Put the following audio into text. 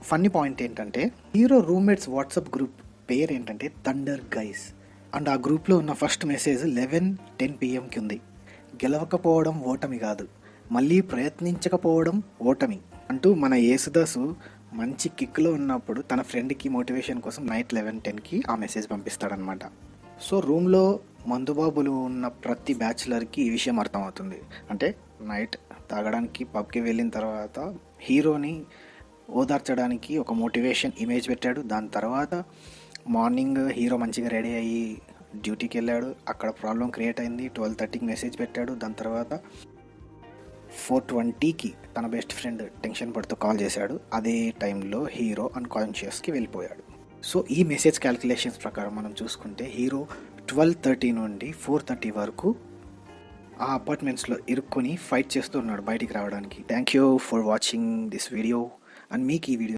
Funny point ఏంటంటే hero roommates WhatsApp group పేరు ఏంటంటే థండర్ గైస్. అండ్ ఆ గ్రూప్లో ఉన్న ఫస్ట్ మెసేజ్ 11:10 PM ఉంది. గెలవకపోవడం ఓటమి కాదు, మళ్ళీ ప్రయత్నించకపోవడం ఓటమి అంటూ మన యేసుదాసు మంచి కిక్లో ఉన్నప్పుడు తన ఫ్రెండ్కి మోటివేషన్ కోసం నైట్ 11:10కి ఆ మెసేజ్ పంపిస్తాడనమాట. సో రూమ్లో మందుబాబులు ఉన్న ప్రతి బ్యాచులర్కి ఈ విషయం అర్థమవుతుంది. అంటే నైట్ తాగడానికి పబ్కి వెళ్ళిన తర్వాత హీరోని ఓదార్చడానికి ఒక మోటివేషన్ ఇమేజ్ పెట్టాడు. దాని తర్వాత మార్నింగ్ హీరో మంచిగా రెడీ అయ్యి డ్యూటీకి వెళ్ళాడు, అక్కడ ప్రాబ్లం క్రియేట్ అయింది. 12:30కి మెసేజ్ పెట్టాడు. దాని తర్వాత 4:20కి తన బెస్ట్ ఫ్రెండ్ టెన్షన్ పడుతూ కాల్ చేశాడు. అదే టైంలో హీరో అన్కాన్షియస్కి వెళ్ళిపోయాడు. సో ఈ మెసేజ్ క్యాలిక్యులేషన్స్ ప్రకారం మనం చూసుకుంటే హీరో 12:30 నుండి 4:30 వరకు ఆ అపార్ట్మెంట్స్లో ఇరుక్కొని ఫైట్ చేస్తూ ఉన్నాడు బయటికి రావడానికి. Thank you for watching this video. And మీకు ఈ వీడియో